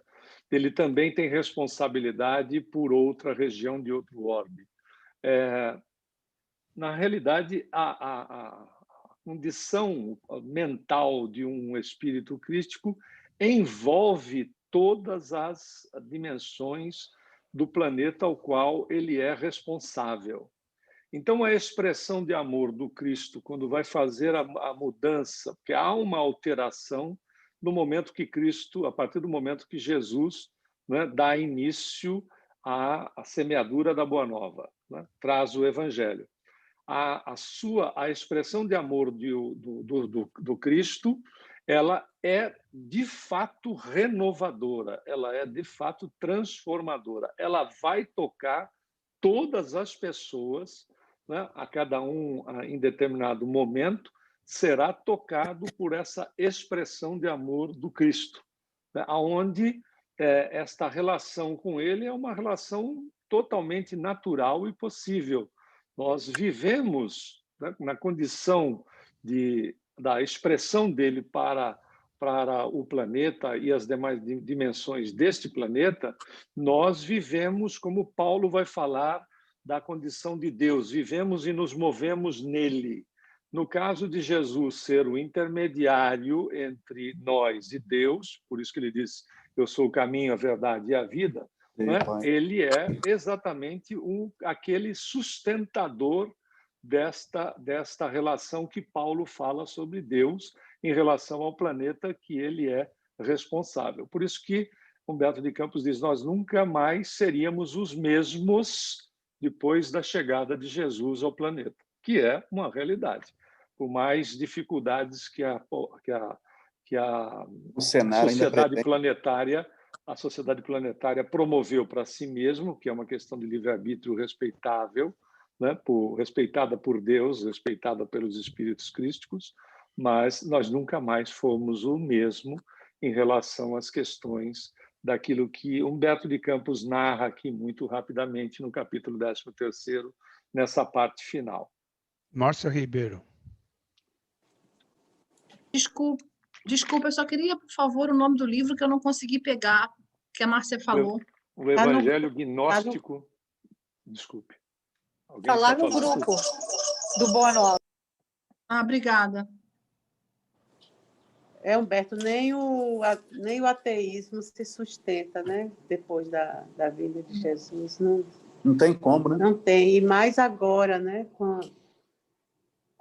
ele também tem responsabilidade por outra região de outro orbe. Na realidade, a condição mental de um espírito crístico envolve todas as dimensões do planeta ao qual ele é responsável. Então, a expressão de amor do Cristo, quando vai fazer a mudança, porque há uma alteração no momento que Cristo, a partir do momento que Jesus, né, dá início à semeadura da Boa Nova, né, traz o Evangelho. a expressão de amor do Cristo, ela é de fato renovadora, ela é de fato transformadora. Ela vai tocar todas as pessoas, né? A cada um, em determinado momento, será tocado por essa expressão de amor do Cristo, né? Onde esta relação com ele é uma relação totalmente natural e possível. Nós vivemos, né, na condição da expressão dele para o planeta e as demais dimensões deste planeta, nós vivemos, como Paulo vai falar, da condição de Deus, vivemos e nos movemos nele. No caso de Jesus ser o intermediário entre nós e Deus, por isso que ele diz, eu sou o caminho, a verdade e a vida, né? Ele é exatamente aquele sustentador desta relação que Paulo fala sobre Deus em relação ao planeta que ele é responsável. Por isso que Humberto de Campos diz, nós nunca mais seríamos os mesmos depois da chegada de Jesus ao planeta, que é uma realidade. Por mais dificuldades que a sociedade planetária promoveu para si mesmo, que é uma questão de livre-arbítrio respeitável, né? Respeitada por Deus, respeitada pelos espíritos crísticos, mas nós nunca mais fomos o mesmo em relação às questões daquilo que Humberto de Campos narra aqui muito rapidamente no capítulo 13º, nessa parte final. Márcia Ribeiro. Desculpa, eu só queria, por favor, o nome do livro que eu não consegui pegar, que a Márcia falou. O Evangelho Gnóstico. Desculpe. Está lá no grupo do Boa Nova. Obrigada. Humberto, nem o ateísmo se sustenta, né? Depois da vinda de Jesus. Não tem como, né? Não tem. E mais agora, né? Com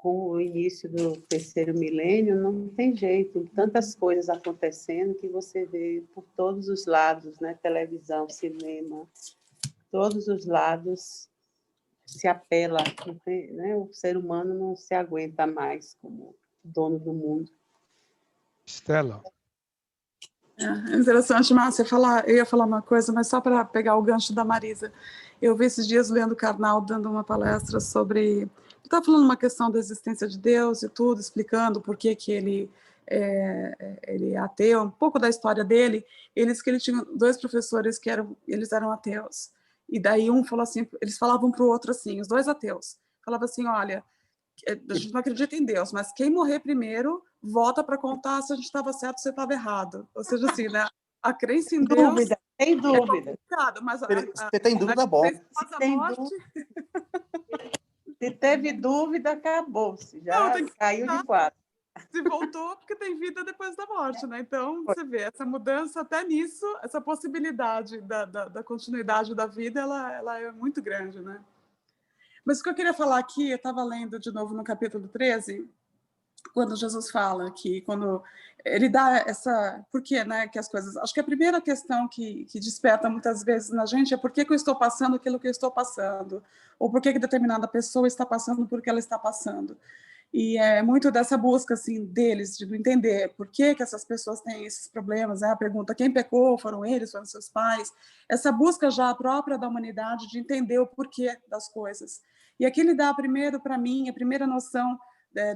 o início do 3º milênio, não tem jeito. Tantas coisas acontecendo que você vê por todos os lados, né? Televisão, cinema, todos os lados se apela. Né? O ser humano não se aguenta mais como dono do mundo. Estela. É interessante, Márcia, eu ia falar uma coisa, mas só para pegar o gancho da Marisa. Eu vi esses dias o Leandro Carnal dando uma palestra sobre... Ele estava falando uma questão da existência de Deus e tudo, explicando por que ele é ateu, um pouco da história dele. Ele tinha 2 professores que eles eram ateus. E daí um falou assim, eles falavam para o outro assim, os 2 ateus, falavam assim, olha, a gente não acredita em Deus, mas quem morrer primeiro volta para contar se a gente estava certo ou se estava errado. Ou seja, assim, né? A crença em Deus... Sem dúvida. Mas você tem dúvida, bom. Se teve dúvida, acabou-se. Já caiu de quadro. Se voltou, porque tem vida depois da morte, né? Então, você vê, essa mudança, até nisso, essa possibilidade da continuidade da vida, ela é muito grande, né? Mas o que eu queria falar aqui, eu estava lendo de novo no capítulo 13, quando Jesus fala que quando ele dá essa... Por quê, né, que as coisas... Acho que a primeira questão que desperta muitas vezes na gente é por que eu estou passando aquilo que eu estou passando, ou por que determinada pessoa está passando por que ela está passando. E é muito dessa busca assim, deles, de entender por que essas pessoas têm esses problemas. A pergunta, quem pecou? Foram eles? Foram seus pais? Essa busca já própria da humanidade de entender o porquê das coisas. E aqui ele dá primeiro, para mim, a primeira noção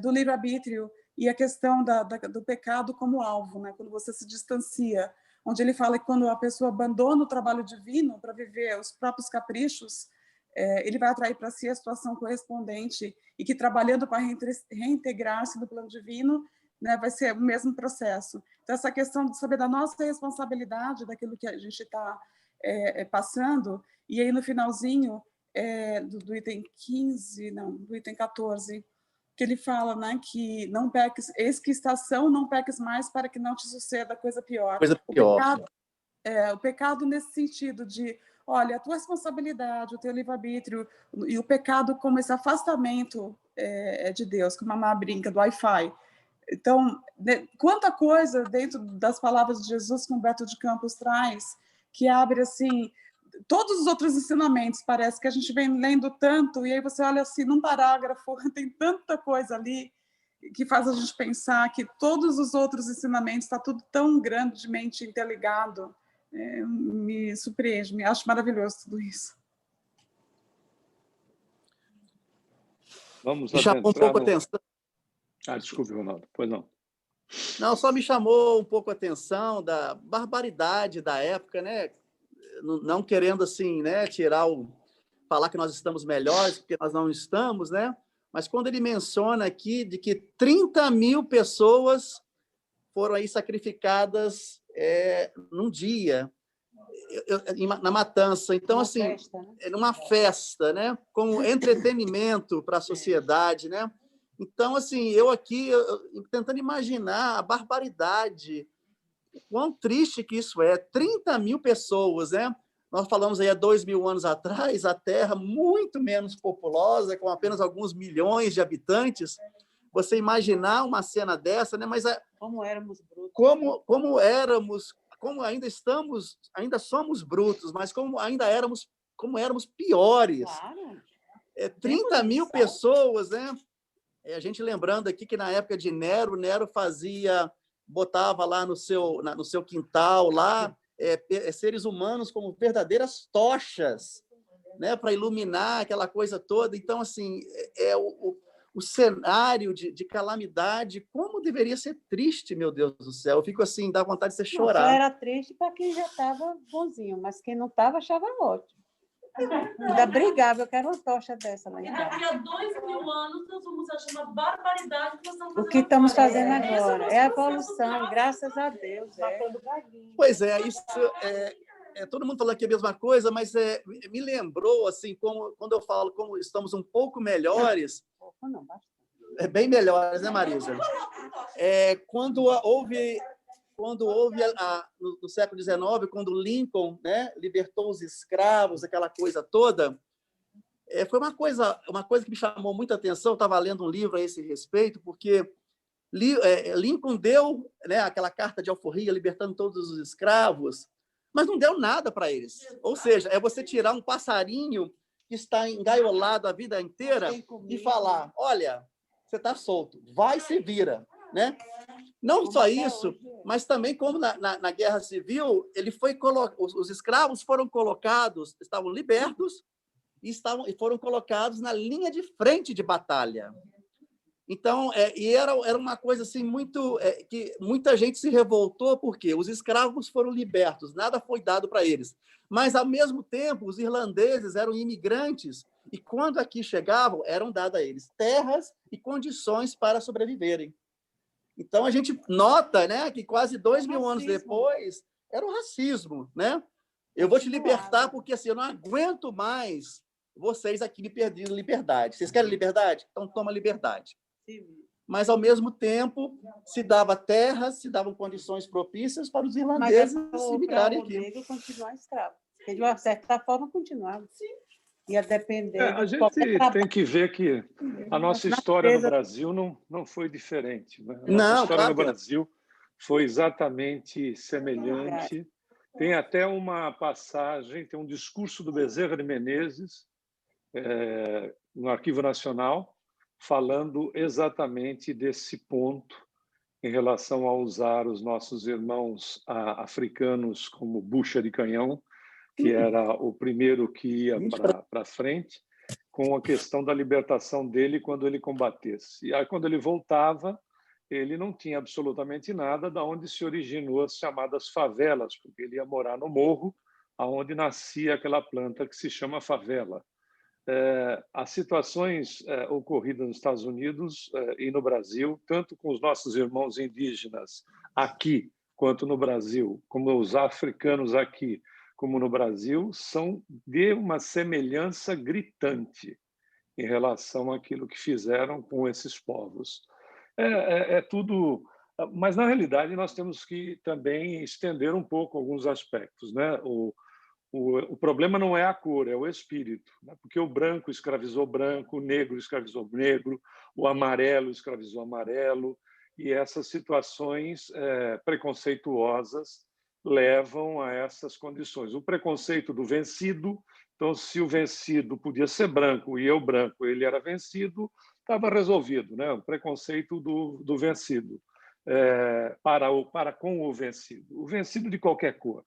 do livre-arbítrio e a questão do pecado como alvo, né? Quando você se distancia, onde ele fala que quando a pessoa abandona o trabalho divino para viver os próprios caprichos, ele vai atrair para si a situação correspondente e que trabalhando para reintegrar-se no plano divino, né, vai ser o mesmo processo. Então, essa questão de saber da nossa responsabilidade, daquilo que a gente está passando, e aí no finalzinho do item 15, não, do item 14, que ele fala, né, que não peques, eis que estação, não peques mais para que não te suceda coisa pior. Coisa pior. O pecado nesse sentido de, olha, a tua responsabilidade, o teu livre-arbítrio, e o pecado como esse afastamento de Deus, que a mamãe brinca, do Wi-Fi. Então, quanta coisa dentro das palavras de Jesus que Humberto de Campos traz, que abre, assim, todos os outros ensinamentos, parece que a gente vem lendo tanto, e aí você olha assim, num parágrafo, tem tanta coisa ali que faz a gente pensar que todos os outros ensinamentos, está tudo tão grandemente interligado. Me surpreende, me acho maravilhoso tudo isso. Vamos Me chamou um pouco a atenção. Desculpe, Ronaldo. Pois não. Não, só me chamou um pouco a atenção da barbaridade da época, né? Não querendo assim, né, falar que nós estamos melhores, porque nós não estamos, né? Mas quando ele menciona aqui de que 30 mil pessoas foram aí sacrificadas num dia, na matança. Então, uma assim, festa, né? Numa festa, né? Como entretenimento para a sociedade, né? Então, assim, eu aqui tentando imaginar a barbaridade, quão triste que isso é. 30 mil pessoas, né? Nós falamos aí há 2.000 anos atrás, a Terra muito menos populosa, com apenas alguns milhões de habitantes. Você imaginar uma cena dessa, né? Mas como éramos brutos. Como éramos, como ainda somos brutos, mas como éramos piores. Claro. 30 mil pessoas, né? A gente lembrando aqui que na época de Nero botava lá no seu quintal lá seres humanos como verdadeiras tochas, né, para iluminar aquela coisa toda. Então, assim, o cenário de calamidade, como deveria ser triste, meu Deus do céu. Eu fico assim, dá vontade de você chorar. Só era triste para quem já estava bonzinho, mas quem não estava achava ótimo. Ainda brigava, eu quero uma tocha dessa lá em casa. Daqui a 2.000 anos nós vamos achar uma barbaridade que nós estamos fazendo. O que estamos fazendo agora é a evolução, graças a Deus. Pois é, isso todo mundo falou aqui a mesma coisa, mas me lembrou assim, quando eu falo como estamos um pouco melhores, bem melhores, né, Marisa? Quando houve no século XIX, quando Lincoln, né, libertou os escravos, aquela coisa toda, foi uma coisa que me chamou muita atenção. Eu estava lendo um livro a esse respeito, porque Lincoln deu, né, aquela carta de alforria libertando todos os escravos, mas não deu nada para eles. Ou seja, você tirar um passarinho que está engaiolado a vida inteira e falar, olha, você está solto, vai e se vira, né? Não só isso, mas também como na Guerra Civil, os escravos foram colocados, estavam libertos e foram colocados na linha de frente de batalha. Então, era uma coisa assim que muita gente se revoltou porque os escravos foram libertos, nada foi dado para eles. Mas, ao mesmo tempo, os irlandeses eram imigrantes e, quando aqui chegavam, eram dadas a eles terras e condições para sobreviverem. Então, a gente nota, né, que quase 2.000 anos depois era o racismo, né? Eu vou te libertar porque assim, eu não aguento mais vocês aqui me perdendo liberdade. Vocês querem liberdade? Então toma liberdade. Sim. Mas, ao mesmo tempo, se dava terras, se davam condições propícias para os irlandeses se migrarem aqui. Mas o negro continuar escravo. Porque, de uma certa forma, continuava. Sim. Ia depender. A gente tem que ver que a nossa história no Brasil não foi diferente, né? A nossa história no Brasil foi exatamente semelhante. Tem até uma passagem, tem um discurso do Bezerra de Menezes no Arquivo Nacional, falando exatamente desse ponto em relação a usar os nossos irmãos africanos como bucha de canhão, que era o primeiro que ia para frente, com a questão da libertação dele quando ele combatesse. E aí, quando ele voltava, ele não tinha absolutamente nada da onde se originou as chamadas favelas, porque ele ia morar no morro, aonde nascia aquela planta que se chama favela. As situações ocorridas nos Estados Unidos e no Brasil, tanto com os nossos irmãos indígenas aqui, quanto no Brasil, como os africanos aqui, como no Brasil, são de uma semelhança gritante em relação àquilo que fizeram com esses povos. Tudo... Mas, na realidade, nós temos que também estender um pouco alguns aspectos, né? O problema não é a cor, é o espírito, né? Porque o branco escravizou branco, o negro escravizou negro, o amarelo escravizou amarelo, e essas situações preconceituosas levam a essas condições. O preconceito do vencido, então, se o vencido podia ser branco e eu branco, ele era vencido, estava resolvido, né? O preconceito do vencido para com o vencido de qualquer cor,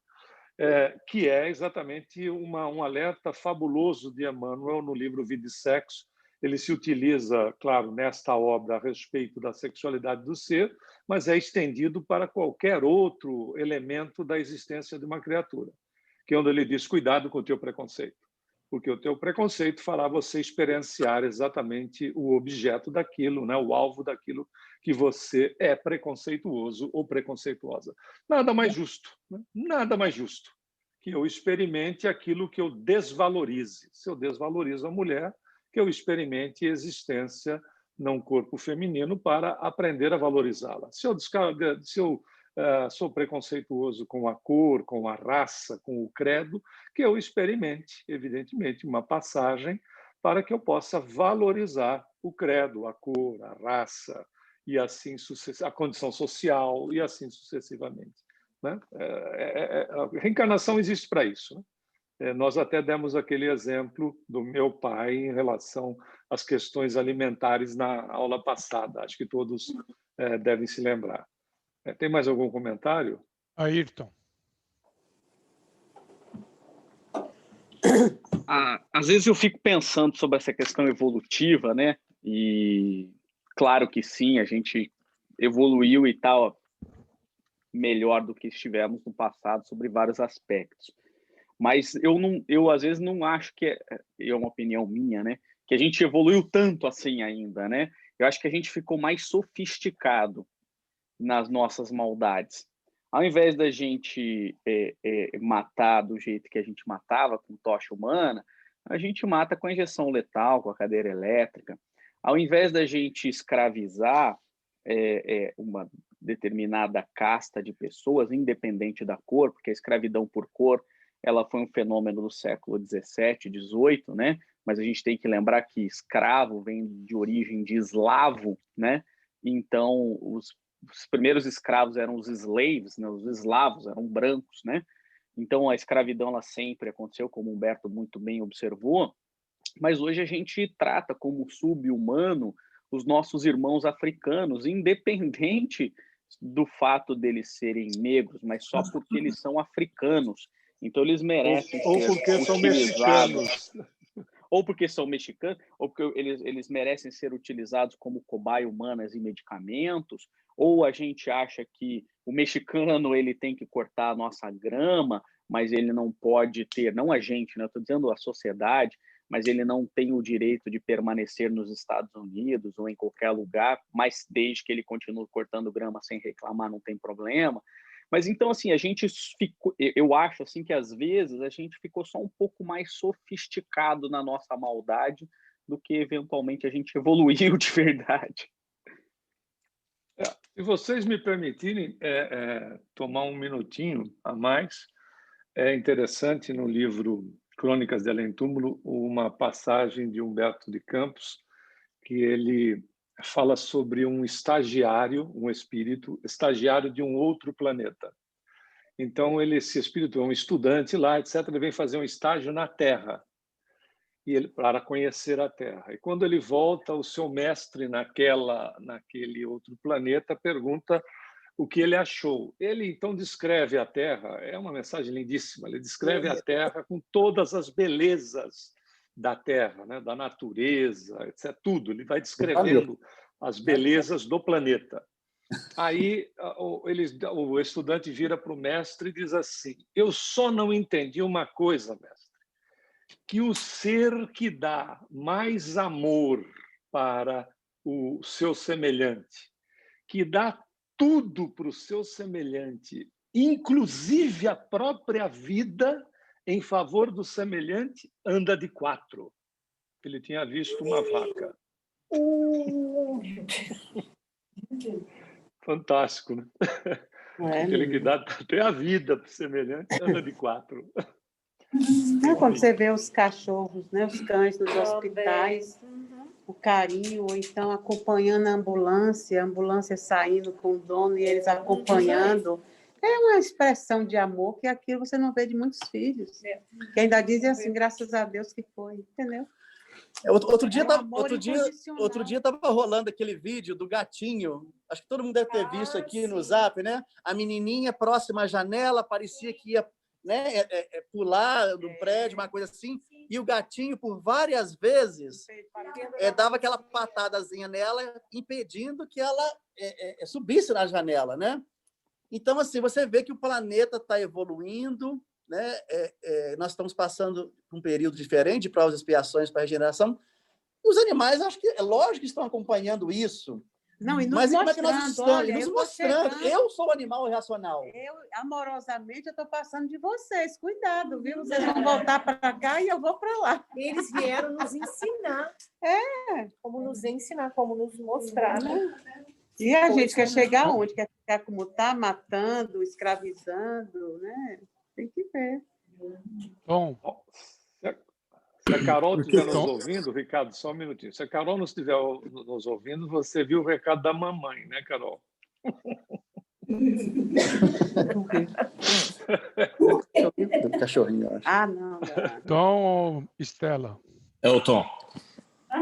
que é exatamente um alerta fabuloso de Emmanuel no livro Vida e Sexo. Ele se utiliza, claro, nesta obra a respeito da sexualidade do ser, mas é estendido para qualquer outro elemento da existência de uma criatura, que é onde ele diz: cuidado com o teu preconceito, porque o teu preconceito fará você experienciar exatamente o objeto daquilo, né? O alvo daquilo que você é preconceituoso ou preconceituosa. Nada mais justo, né? Nada mais justo que eu experimente aquilo que eu desvalorize. Se eu desvalorizo a mulher, que eu experimente existência num corpo feminino para aprender a valorizá-la. Se eu sou preconceituoso com a cor, com a raça, com o credo, que eu experimente, evidentemente, uma passagem para que eu possa valorizar o credo, a cor, a raça, e assim a condição social, e assim sucessivamente. Né? A reencarnação existe para isso, né? Nós até demos aquele exemplo do meu pai em relação às questões alimentares na aula passada. Acho que todos devem se lembrar. Tem mais algum comentário? Ayrton. Às vezes eu fico pensando sobre essa questão evolutiva, né? E claro que sim, a gente evoluiu e tal melhor do que estivemos no passado sobre vários aspectos. Mas eu às vezes não acho que é uma opinião minha, né? Que a gente evoluiu tanto assim ainda, né? Eu acho que a gente ficou mais sofisticado nas nossas maldades. Ao invés da gente matar do jeito que a gente matava, com tocha humana, a gente mata com a injeção letal, com a cadeira elétrica. Ao invés da gente escravizar uma determinada casta de pessoas, independente da cor, porque a escravidão por cor ela foi um fenômeno do século XVII, XVIII, né? Mas a gente tem que lembrar que escravo vem de origem de eslavo, né? Então, os primeiros escravos eram os slaves, né? Os eslavos eram brancos, né? Então, a escravidão ela sempre aconteceu, como o Humberto muito bem observou, mas hoje a gente trata como sub-humano os nossos irmãos africanos, independente do fato deles serem negros, mas só porque eles são africanos. Então, eles merecem ou porque são mexicanos. Ou porque são mexicanos, ou porque eles merecem ser utilizados como cobaia humanas em medicamentos, ou a gente acha que o mexicano ele tem que cortar a nossa grama, mas ele não pode ter, não a gente, né? Estou dizendo a sociedade, mas ele não tem o direito de permanecer nos Estados Unidos ou em qualquer lugar, mas desde que ele continue cortando grama sem reclamar, não tem problema. Mas então, assim, a gente ficou, eu acho assim que às vezes a gente ficou só um pouco mais sofisticado na nossa maldade do que eventualmente a gente evoluiu de verdade. Se vocês me permitirem tomar um minutinho a mais, é interessante no livro Crônicas de Além-Túmulo uma passagem de Humberto de Campos que ele fala sobre um estagiário, um espírito estagiário de um outro planeta. Então, esse espírito é um estudante lá, etc. Ele vem fazer um estágio na Terra para conhecer a Terra. E quando ele volta, o seu mestre naquele outro planeta pergunta o que ele achou. Ele, então, descreve a Terra, é uma mensagem lindíssima, ele descreve a Terra com todas as belezas da Terra, né? Da natureza, etc. Tudo, ele vai descrevendo as belezas do planeta. Aí o estudante vira para o mestre e diz assim: eu só não entendi uma coisa, mestre, que o ser que dá mais amor para o seu semelhante, que dá tudo para o seu semelhante, inclusive a própria vida em favor do semelhante, anda de 4. Ele tinha visto uma vaca. Fantástico, né? Aquele que dá até a vida para o semelhante, anda de 4. Quando você vê os cachorros, né, os cães nos hospitais, o carinho, ou então acompanhando a ambulância saindo com o dono e eles acompanhando, É uma expressão de amor que aquilo você não vê de muitos filhos. Que ainda dizem assim, graças a Deus que foi, entendeu? Outro dia incondicional. estava rolando aquele vídeo do gatinho. Acho que todo mundo deve ter visto aqui no Zap, né? A menininha próxima à janela, parecia que ia, né, pular do prédio, uma coisa assim. E o gatinho, por várias vezes, dava aquela patadazinha nela, impedindo que ela subisse na janela, né? Então, assim, você vê que o planeta está evoluindo, né? Nós estamos passando por um período diferente de provas e expiações para a regeneração. Os animais, acho que é lógico que estão acompanhando isso. Não, e nos Mas como é que mostrando, nós estamos? olha, Nos eu tô mostrando. chegando. Eu sou um animal irracional. Eu, amorosamente, eu estou passando de vocês. Cuidado, viu? Vocês vão voltar para cá e eu vou para lá. Eles vieram nos ensinar. Como nos ensinar, como nos mostrar. E a gente quer chegar onde? Quer ficar como está, matando, escravizando, né? Tem que ver. Bom, se a Carol estiver nos ouvindo, Ricardo, só um minutinho. Se a Carol não estiver nos ouvindo, você viu o recado da mamãe, né, Carol? Cachorrinho, eu acho. Ah, não. então, Estela. Tom,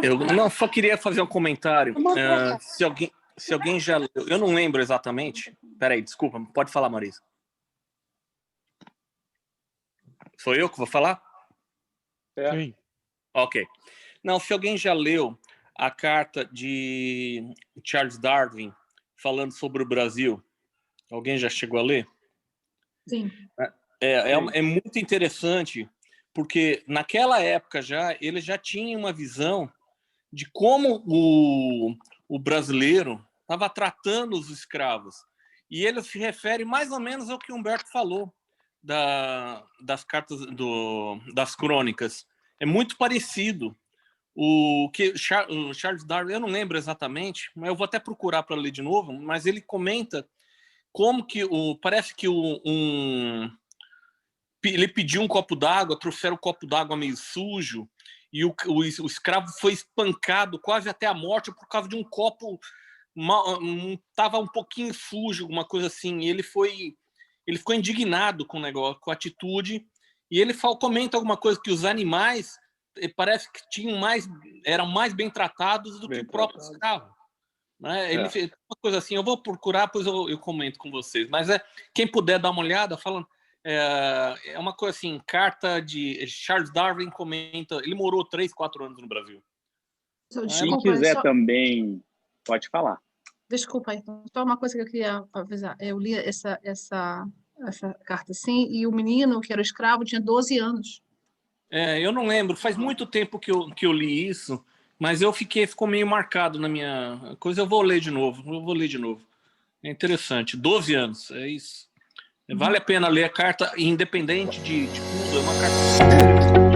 eu não, só queria fazer um comentário. Se alguém já leu, eu não lembro exatamente. Peraí, desculpa, pode falar, Marisa. Sou eu que vou falar? Sim. Ok. Não, se alguém já leu a carta de Charles Darwin falando sobre o Brasil, alguém já chegou a ler? Sim. É muito interessante, porque naquela época ele já tinha uma visão de como o brasileiro estava tratando os escravos. E ele se refere mais ou menos ao que o Humberto falou das cartas das crônicas. É muito parecido. O Charles Darwin, eu não lembro exatamente, mas eu vou até procurar para ler de novo, mas ele comenta como que parece que ele pediu um copo d'água, trouxeram um copo d'água meio sujo, e o escravo foi espancado quase até a morte por causa de um copo estava um pouquinho sujo, uma coisa assim. E ele ficou indignado com o negócio, com a atitude, e ele comenta alguma coisa que os animais parece que eram mais bem tratados do que o próprio escravo. Né? Ele fez uma coisa assim, eu vou procurar, depois eu comento com vocês. Mas quem puder dar uma olhada, falando, é uma coisa assim, carta de Charles Darwin comenta, ele morou 3, 4 anos no Brasil. Quem quiser também, pode falar. Desculpa, então, só uma coisa que eu queria avisar. Eu li essa carta assim, e o menino, que era o escravo, tinha 12 anos. Eu não lembro, faz muito tempo que eu li isso, mas ficou meio marcado na minha coisa. Eu vou ler de novo. É interessante. 12 anos, é isso. Vale a pena ler a carta, independente de tudo. É uma carta